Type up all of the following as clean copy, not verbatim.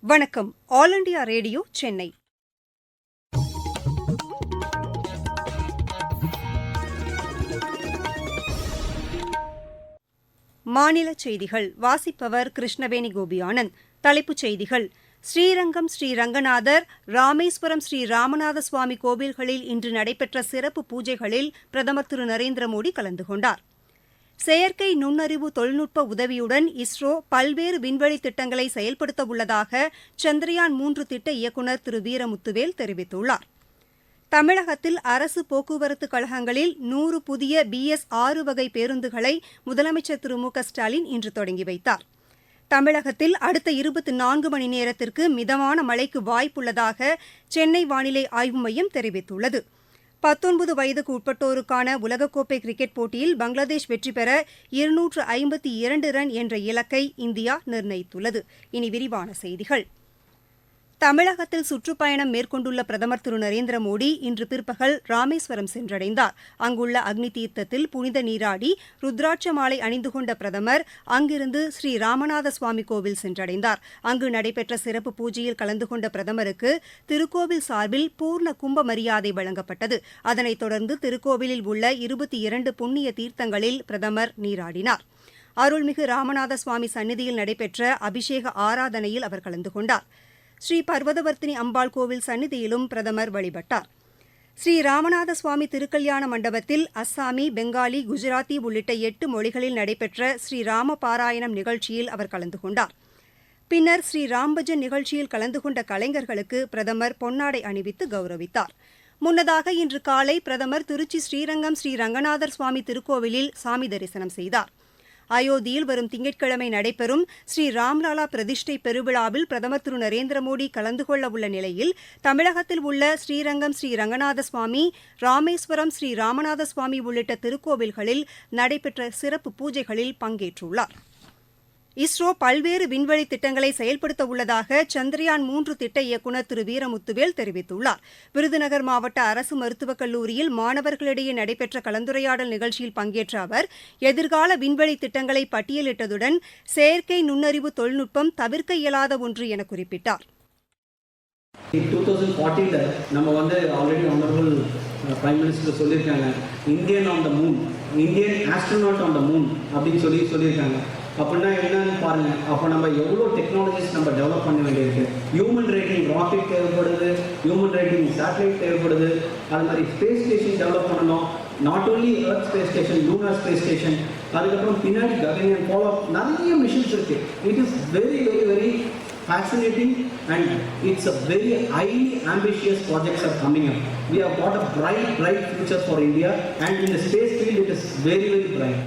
வணக்கம். All India radio Chennai. மாநிலச் செய்திகள் வாசிப்பவர் கிருஷ்ணவேணி கோபியானந்த். தலைப்புச் செய்திகள்: ஸ்ரீரங்கம் ஸ்ரீ ரங்கநாதர், ராமேஸ்வரம் ஸ்ரீ ராமநாத சுவாமி கோவில்களில் இன்று நடைபெற்ற சிறப்பு பூஜைகளில் பிரதமர் திரு நரேந்திரமோடி கலந்து கொண்டார். செயற்கை நுண்ணறிவு தொழில்நுட்ப உதவியுடன் இஸ்ரோ பல்வேறு விண்வெளி திட்டங்களை செயல்படுத்தவுள்ளதாக சந்திரயான் 3 திட்ட இயக்குநர் திரு வீரமுத்துவேல் தெரிவித்துள்ளார். தமிழகத்தில் அரசு போக்குவரத்து கழகங்களில் 100 புதிய BS6 வகை பேருந்துகளை முதலமைச்சர் திரு மு க ஸ்டாலின் இன்று தொடங்கி வைத்தார். தமிழகத்தில் அடுத்த 24 மணி நேரத்திற்கு மிதமான மழைக்கு வாய்ப்புள்ளதாக சென்னை வானிலை ஆய்வு மையம் தெரிவித்துள்ளது. 19 வயதுக்கு உட்பட்டோருக்கான உலகக்கோப்பை கிரிக்கெட் போட்டியில் பங்களாதேஷ் வெற்றி பெற 252 ரன் என்ற இலக்கை இந்தியா நிர்ணயித்துள்ளது. இனி விரிவான செய்திகள். தமிழகத்தில் சுற்றுப்பயணம் மேற்கொண்டுள்ள பிரதமர் திரு நரேந்திரமோடி இன்று பிற்பகல் ராமேஸ்வரம் சென்றடைந்தார். அங்குள்ள அக்னி தீர்த்தத்தில் புனித நீராடி ருத்ராட்ச மாலை அணிந்து கொண்ட பிரதமர் அங்கிருந்து ஸ்ரீ ராமநாத சுவாமி கோவில் சென்றடைந்தார். அங்கு நடைபெற்ற சிறப்பு பூஜையில் கலந்து கொண்ட பிரதமருக்கு திருக்கோவில் சார்பில் பூர்ண கும்ப மரியாதை வழங்கப்பட்டது. அதனைத் தொடர்ந்து திருக்கோவிலில் உள்ள 22 புண்ணிய தீர்த்தங்களில் பிரதமர் நீராடினார். அருள்மிகு ராமநாத சுவாமி சந்நிதியில் நடைபெற்ற அபிஷேக ஆராதனையில் அவர் கலந்து கொண்டார். ஸ்ரீ பர்வதவர்த்தினி அம்பாள் கோவில் சந்நிதியிலும் பிரதமர் வழிபட்டார். ஸ்ரீ ராமநாத சுவாமி திருக்கல்யாண மண்டபத்தில் அஸ்ஸாமி, பெங்காலி, குஜராத்தி உள்ளிட்ட 8 மொழிகளில் நடைபெற்ற ஸ்ரீ ராம பாராயணம் நிகழ்ச்சியில் அவர் கலந்து கொண்டார். பின்னர் ஸ்ரீ ராம்பஜன் நிகழ்ச்சியில் கலந்து கொண்ட கலைஞர்களுக்கு பிரதமர் பொன்னாடை அணிவித்து கௌரவித்தார். முன்னதாக இன்று காலை பிரதமர் திருச்சி ஸ்ரீரங்கம் ஸ்ரீ ரங்கநாதர் சுவாமி திருக்கோவிலில் சாமி தரிசனம் செய்தார். அயோத்தியில் வரும் திங்கட்கிழமை நடைபெறும் ஸ்ரீ ராம்லாலா பிரதிஷ்டை பெருவிழாவில் பிரதமர் திரு நரேந்திரமோடி கலந்து கொள்ளவுள்ள நிலையில் தமிழகத்தில் உள்ள ஸ்ரீரங்கம் ஸ்ரீ ரங்கநாத சுவாமி, ராமேஸ்வரம் ஸ்ரீ ராமநாத சுவாமி உள்ளிட்ட திருக்கோவில்களில் நடைபெற்ற சிறப்பு பூஜைகளில் பங்கேற்றுள்ளார். இஸ்ரோ பல்வேறு விண்வெளி திட்டங்களை செயல்படுத்தவுள்ளதாக சந்திரயான் 3 திட்ட இயக்குநர் திரு வீரமுத்துவேல் தெரிவித்துள்ளார். விருதுநகர் மாவட்ட அரசு மருத்துவக் கல்லூரியில் மாணவர்களிடையே நடைபெற்ற கலந்துரையாடல் நிகழ்ச்சியில் பங்கேற்ற அவர் எதிர்கால விண்வெளி திட்டங்களை பட்டியலிட்டதுடன் செயற்கை நுண்ணறிவு தொழில்நுட்பம் தவிர்க்க இயலாத ஒன்று என குறிப்பிட்டார். 2014 நம்ம ஆல்ரெடி ஆனரபிள் பிரைம் மினிஸ்டர் சொல்லியிருக்காங்க, Indian on the moon, Indian astronaut on the moon அப்படின்னு சொல்லியிருக்காங்க. அப்படின்னா என்னன்னு பாருங்க. அப்போ நம்ம எவ்வளோ டெக்னாலஜிஸ் நம்ம டெவலப் பண்ண வேண்டியிருக்கு. ஹியூமன் ரைடிங் ராக்கெட் தேவைப்படுது, ஹியூமன் ரைடிங் சேட்டலைட் தேவைப்படுது. அது மாதிரி ஸ்பேஸ் ஸ்டேஷன் டெவலப் பண்ணணும். Not only earth space station, lunar space station, அதுக்கப்புறம் பின்னாடி ககன்யான் ஃபாலோ நிறைய மிஷன்ஸ் இருக்கு. It is very very very fascinating and it's a very highly ambitious projects are coming up. We have got a bright future for India and in the space field it is very very bright.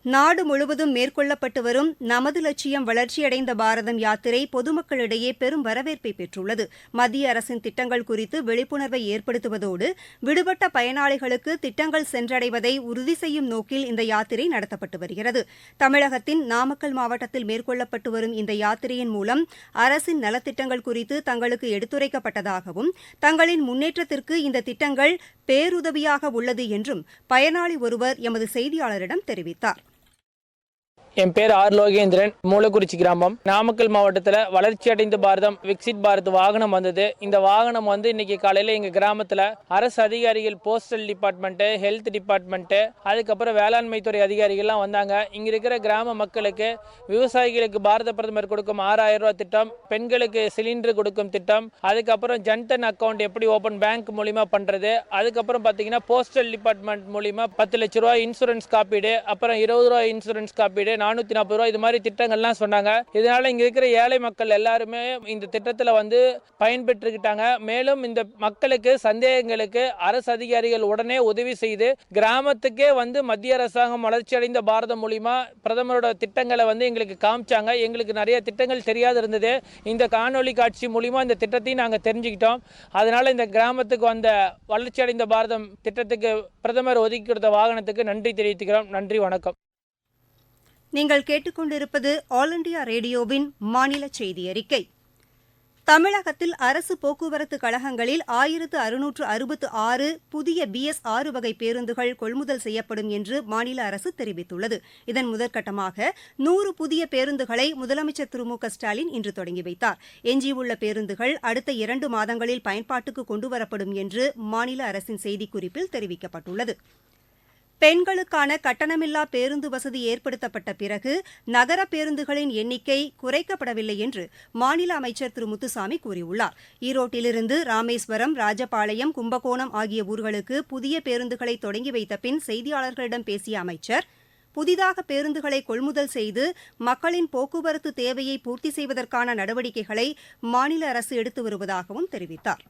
நாடு முழுவதும் மேற்கொள்ளப்பட்டு வரும் நமது லட்சியம் வளர்ச்சியடைந்த பாரதம் யாத்திரை பொதுமக்களிடையே பெரும் வரவேற்பை பெற்றுள்ளது. மத்திய அரசின் திட்டங்கள் குறித்து விழிப்புணர்வை ஏற்படுத்துவதோடு விடுபட்ட பயனாளிகளுக்கு திட்டங்கள் சென்றடைவதை உறுதி செய்யும் நோக்கில் இந்த யாத்திரை நடத்தப்பட்டு வருகிறது. தமிழகத்தின் நாமக்கல் மாவட்டத்தில் மேற்கொள்ளப்பட்டு வரும் இந்த யாத்திரையின் மூலம் அரசின் நலத்திட்டங்கள் குறித்து தங்களுக்கு எடுத்துரைக்கப்பட்டதாகவும் தங்களின் முன்னேற்றத்திற்கு இந்த திட்டங்கள் பேருதவியாக உள்ளது என்றும் பயனாளி ஒருவர் எமது செய்தியாளரிடம் தெரிவித்தார். என் பேர் ஆர் லோகேந்திரன், மூலக்குறிச்சி கிராமம், நாமக்கல் மாவட்டத்தில் வளர்ச்சி அடைந்த பாரதம் விக்சித் பாரத் வாகனம் வந்தது. இந்த வாகனம் இன்னைக்கு காலையில் எங்கள் கிராமத்தில் அரசு அதிகாரிகள், போஸ்டல் டிபார்ட்மெண்ட்டு, ஹெல்த் டிபார்ட்மெண்ட்டு, அதுக்கப்புறம் வேளாண்மை துறை அதிகாரிகள்லாம் வந்தாங்க. இங்கே இருக்கிற கிராம மக்களுக்கு, விவசாயிகளுக்கு பாரத பிரதமர் கொடுக்கும் 6000 ரூபா திட்டம், பெண்களுக்கு சிலிண்டர் கொடுக்கும் திட்டம், அதுக்கப்புறம் ஜன்தன் அக்கௌண்ட் எப்படி ஓப்பன் பேங்க் மூலிமா பண்ணுறது, அதுக்கப்புறம் பார்த்தீங்கன்னா போஸ்டல் டிபார்ட்மெண்ட் மூலிமா 10 லட்ச ரூபா இன்சூரன்ஸ் காப்பீடு, அப்புறம் 20 ரூபா இன்சூரன்ஸ் காப்பீடு, 440 ரூபா, இது மாதிரி திட்டங்கள்லாம் சொன்னாங்க. இதனால இங்க இருக்கிற ஏழை மக்கள் எல்லாருமே இந்த திட்டத்தில் பயன்பெற்றுக்கிட்டாங்க. மேலும் இந்த மக்களுக்கு சந்தேகங்களுக்கு அரசு அதிகாரிகள் உடனே உதவி செய்து கிராமத்துக்கே மத்திய அரசாங்கம் வளர்ச்சி அடைந்த பாரதம் மூலிமா பிரதமரோட திட்டங்களை எங்களுக்கு காமிச்சாங்க. எங்களுக்கு நிறைய திட்டங்கள் தெரியாது இருந்தது. இந்த காணொலி காட்சி மூலிமா இந்த திட்டத்தையும் நாங்கள் தெரிஞ்சுக்கிட்டோம். அதனால இந்த கிராமத்துக்கு வந்த வளர்ச்சி அடைந்த பாரதம் திட்டத்துக்கு பிரதமர் ஒதுக்கி கொடுத்த வாகனத்துக்கு நன்றி தெரிவித்துக்கிறோம். நன்றி, வணக்கம். நீங்கள் கேட்டுக்கொண்டிருப்பது ஆல் இண்டியா ரேடியோவின் மாநில செய்தி அறிக்கை. தமிழகத்தில் அரசு போக்குவரத்து கழகங்களில் 1666 புதிய BS6 வகை பேருந்துகள் கொள்முதல் செய்யப்படும் என்று மாநில அரசு தெரிவித்துள்ளது. இதன் முதற்கட்டமாக 100 புதிய பேருந்துகளை முதலமைச்சர் திரு மு க ஸ்டாலின் இன்று தொடங்கி வைத்தார். எஞ்சியுள்ள பேருந்துகள் அடுத்த 2 மாதங்களில் பயன்பாட்டுக்கு கொண்டுவரப்படும் என்று மாநில அரசின் செய்திக்குறிப்பில் தெரிவிக்கப்பட்டுள்ளது. பெண்களுக்கான கட்டணமில்லா பேருந்து வசதி ஏற்படுத்தப்பட்ட பிறகு நகர பேருந்துகளின் எண்ணிக்கை குறைக்கப்படவில்லை என்று மாநில அமைச்சர் திரு முத்துசாமி கூறியுள்ளார். ஈரோட்டிலிருந்து ராமேஸ்வரம், ராஜபாளையம், கும்பகோணம் ஆகிய ஊர்களுக்கு புதிய பேருந்துகளை தொடங்கி வைத்த பின் செய்தியாளர்களிடம் பேசிய அமைச்சர், புதிதாக பேருந்துகளை கொள்முதல் செய்து மக்களின் போக்குவரத்து தேவையை பூர்த்தி செய்வதற்கான நடவடிக்கைகளை மாநில அரசு எடுத்து வருவதாகவும் தெரிவித்தார்.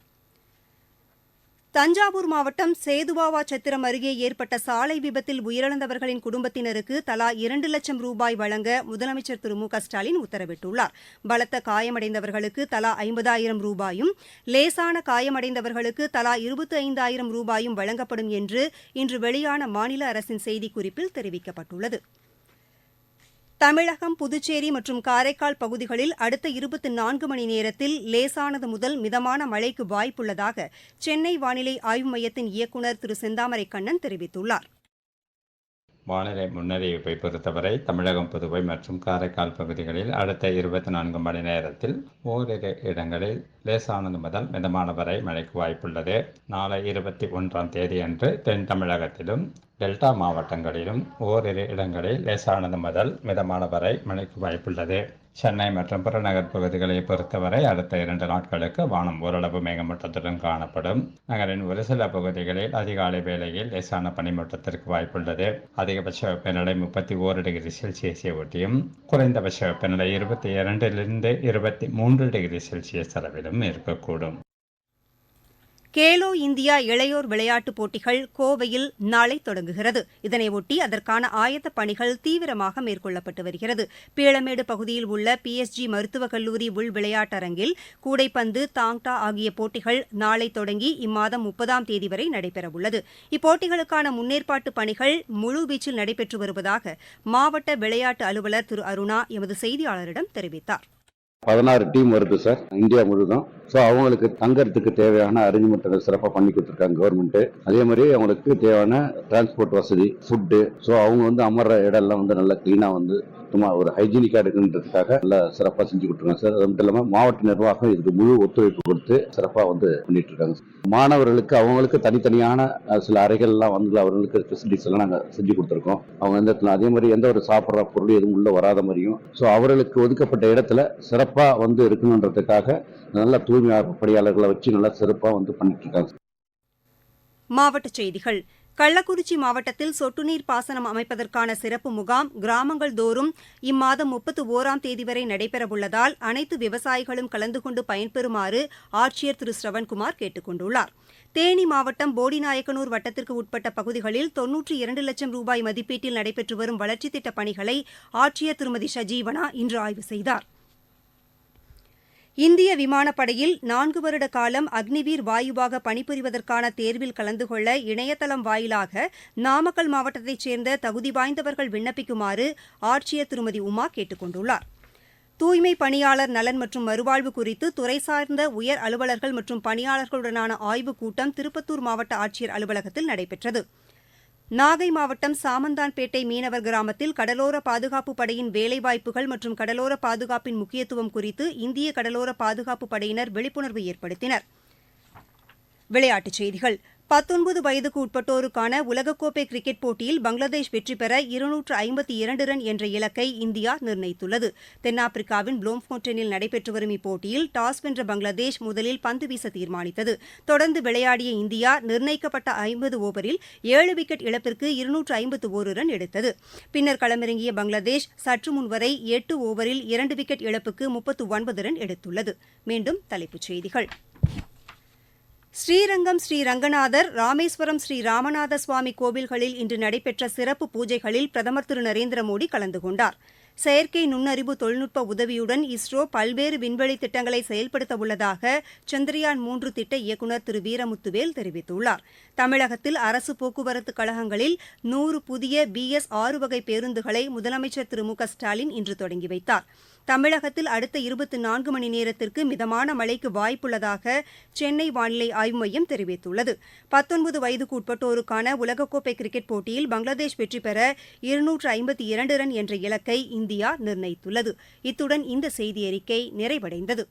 தஞ்சாவூர் மாவட்டம் சேதுவாவா சத்திரம் அருகே ஏற்பட்ட சாலை விபத்தில் உயிரிழந்தவர்களின் குடும்பத்தினருக்கு தலா 2 லட்சம் ரூபாய் வழங்க முதலமைச்சர் திரு மு க ஸ்டாலின் உத்தரவிட்டுள்ளார். பலத்த காயமடைந்தவர்களுக்கு தலா 50,000 ரூபாயும், லேசான காயமடைந்தவர்களுக்கு தலா 25,000 ரூபாயும் வழங்கப்படும் என்று இன்று வெளியான மாநில அரசின் செய்திக்குறிப்பில் தெரிவிக்கப்பட்டுள்ளது. தமிழகம், புதுச்சேரி மற்றும் காரைக்கால் பகுதிகளில் அடுத்த 24 மணி நேரத்தில் லேசானது முதல் மிதமான மழைக்கு வாய்ப்புள்ளதாக சென்னை வானிலை ஆய்வு மையத்தின் இயக்குநர் திரு செந்தாமரை கண்ணன் தெரிவித்துள்ளார். வானிலை முன்னறிவிப்பை பொறுத்தவரை தமிழகம், புதுவை மற்றும் காரைக்கால் பகுதிகளில் அடுத்த 24 மணி நேரத்தில் ஓரிரு இடங்களில் லேசானது முதல் மிதமான வரை மழைக்கு வாய்ப்புள்ளது. நாளை 21ஆம் தேதியன்று தென் தமிழகத்திலும் டெல்டா மாவட்டங்களிலும் ஓரிரு இடங்களில் லேசானது முதல் மிதமான வரை மழைக்கு வாய்ப்புள்ளது. சென்னை மற்றும் புறநகர் பகுதிகளை பொறுத்தவரை அடுத்த 2 நாட்களுக்கு வானம் ஓரளவு மேகமூட்டத்துடன் காணப்படும். நகரின் ஒரு சில பகுதிகளில் அதிகாலை வேளையில் லேசான பனிமூட்டத்திற்கு வாய்ப்புள்ளது. அதிகபட்ச வெப்பநிலை 31 டிகிரி செல்சியஸை ஒட்டியும், குறைந்தபட்ச வெப்பநிலை 22லிருந்து 23 டிகிரி செல்சியஸ் அளவிலும் இருக்கக்கூடும். கேலோ இந்தியா இளையோர் விளையாட்டுப் போட்டிகள் கோவையில் நாளை தொடங்குகிறது. இதனையொட்டி அதற்கான ஆயத்தப் பணிகள் தீவிரமாக மேற்கொள்ளப்பட்டு வருகிறது. பீளமேடு பகுதியில் உள்ள PSG மருத்துவக் கல்லூரி உள் விளையாட்டரங்கில் கூடைப்பந்து, தாங்டா ஆகிய போட்டிகள் நாளை தொடங்கி இம்மாதம் 30ஆம் தேதி வரை நடைபெறவுள்ளது. இப்போட்டிகளுக்கான முன்னேற்பாட்டு பணிகள் முழுவீச்சில் நடைபெற்று வருவதாக மாவட்ட விளையாட்டு அலுவலர் திரு அருணா எமது செய்தியாளரிடம் தெரிவித்தார். 16 டீம் வருது சார், இந்தியா முழுதும். ஸோ அவங்களுக்கு தங்கறதுக்கு தேவையான அரேஞ்ச்மெண்ட் சிறப்பாக பண்ணி கொடுத்துருக்காங்க கவர்மெண்ட். அதே மாதிரி அவங்களுக்கு தேவையான டிரான்ஸ்போர்ட் வசதி, ஃபுட்டு, ஸோ அவங்க அமர்ற இடம்லாம் நல்லா கிளீனாக சும்மா ஒரு ஹைஜீனிக்காக இருக்குன்றதுக்காக நல்லா சிறப்பாக செஞ்சு கொடுத்துருக்காங்க சார். அது மட்டும் இல்லாமல் மாவட்ட நிர்வாகம் இதுக்கு முழு ஒத்துழைப்பு கொடுத்து சிறப்பாக பண்ணிட்டு இருக்காங்க. மாணவர்களுக்கு அவங்களுக்கு தனித்தனியான சில அறைகள்லாம் அவர்களுக்கு ஃபெசிலிட்டிஸ் எல்லாம் நாங்கள் செஞ்சு கொடுத்துருக்கோம். அவங்க அதே மாதிரி எந்த ஒரு சாப்பிட்ற பொருள் எதுவும் உள்ள வராத மாதிரியும், ஸோ அவர்களுக்கு ஒதுக்கப்பட்ட இடத்துல சிறப்பாக இருக்கணுன்றதுக்காக நல்ல தூய்மை பணியாளர்களை வச்சு நல்லா சிறப்பாக பண்ணிட்டு இருக்காங்க. மாவட்டச் செய்திகள். கள்ளக்குறிச்சி மாவட்டத்தில் சொட்டுநீர் பாசனம் அமைப்பதற்கான சிறப்பு முகாம் கிராமங்கள் தோறும் இம்மாதம் 31ஆம் தேதி வரை நடைபெறவுள்ளதால் அனைத்து விவசாயிகளும் கலந்து கொண்டு பயன்பெறுமாறு ஆட்சியர் திரு ஸ்ரவன்குமார் கேட்டுக் கொண்டுள்ளார். தேனி மாவட்டம் போடிநாயக்கனூர் வட்டத்திற்கு உட்பட்ட பகுதிகளில் 92 லட்சம் ரூபாய் மதிப்பீட்டில் நடைபெற்று வரும் வளர்ச்சித் திட்டப் பணிகளை ஆட்சியர் திருமதி ஷஜீவனா இன்று ஆய்வு செய்தார். இந்திய விமானப்படையில் 4 வருட காலம் அக்னிவீர் வாயுவாக பணிபுரிவதற்கான தேர்வில் கலந்து கொள்ள இணையதளம் வாயிலாக நாமக்கல் மாவட்டத்தைச் சேர்ந்த தகுதி வாய்ந்தவர்கள் விண்ணப்பிக்குமாறு ஆட்சியர் திருமதி உமா கேட்டுக் கொண்டுள்ளார். தூய்மை பணியாளர் நலன் மற்றும் மறுவாழ்வு குறித்து துறை சார்ந்த உயர் அலுவலர்கள் மற்றும் பணியாளர்களுடனான ஆய்வுக் கூட்டம் திருப்பத்தூர் மாவட்ட ஆட்சியர் அலுவலகத்தில் நடைபெற்றது. நாகை மாவட்டம் சாமந்தான்பேட்டை மீனவர் கிராமத்தில் கடலோர பாதுகாப்பு படையின் வேலைவாய்ப்புகள் மற்றும் கடலோர பாதுகாப்பின் முக்கியத்துவம் குறித்து இந்திய கடலோர பாதுகாப்பு படையினர் விழிப்புணர்வு ஏற்படுத்தினர். விளையாட்டுச் செய்திகள். 19 வயதுக்கு உட்பட்டோருக்கான உலகக்கோப்பை கிரிக்கெட் போட்டியில் பங்களாதேஷ் வெற்றி பெற 252 ரன் என்ற இலக்கை இந்தியா நிர்ணயித்துள்ளது. தென்னாப்பிரிக்காவின் ப்ளோம்ஃபோன்டனில் நடைபெற்று வரும் இப்போட்டியில் டாஸ் வென்ற பங்களாதேஷ் முதலில் பந்து வீச தீர்மானித்தது. தொடர்ந்து விளையாடிய இந்தியா நிர்ணயிக்கப்பட்ட 50 ஓவரில் 7 விக்கெட் இழப்பிற்கு 251 ரன் எடுத்தது. பின்னர் களமிறங்கிய பங்களாதேஷ் சற்று முன்வரை 8 ஓவரில் 2 விக்கெட் இழப்புக்கு 39 ரன் எடுத்துள்ளது. மீண்டும் தலைப்புச் செய்திகள். ஸ்ரீரங்கம் ஸ்ரீ ரங்கநாதர், ராமேஸ்வரம் ஸ்ரீ ராமநாத சுவாமி கோவில்களில் இன்று நடைபெற்ற சிறப்பு பூஜைகளில் பிரதமர் திரு நரேந்திரமோடி கலந்து கொண்டார். செயற்கை நுண்ணறிவு தொழில்நுட்ப உதவியுடன் இஸ்ரோ பல்வேறு விண்வெளி திட்டங்களை செயல்படுத்த உள்ளதாக சந்திரயான் 3 திட்ட இயக்குநர் திரு வீரமுத்துவேல் தெரிவித்துள்ளார். தமிழகத்தில் அரசு போக்குவரத்து கழகங்களில் 100 புதிய BS6 வகை பேருந்துகளை முதலமைச்சர் திரு மு க ஸ்டாலின் இன்று தொடங்கி வைத்தார். தமிழகத்தில் அடுத்த 24 மணி நேரத்திற்கு மிதமான மழைக்கு வாய்ப்புள்ளதாக சென்னை வானிலை ஆய்வு மையம் தெரிவித்துள்ளது. 19 வயதுக்குட்பட்டோருக்கான உலகக்கோப்பை கிரிக்கெட் போட்டியில் பங்களாதேஷ் வெற்றி பெற 252 ரன் என்ற இலக்கை இந்தியா நிர்ணயித்துள்ளது. இத்துடன் இந்த செய்தியறிக்கை நிறைவடைந்தது.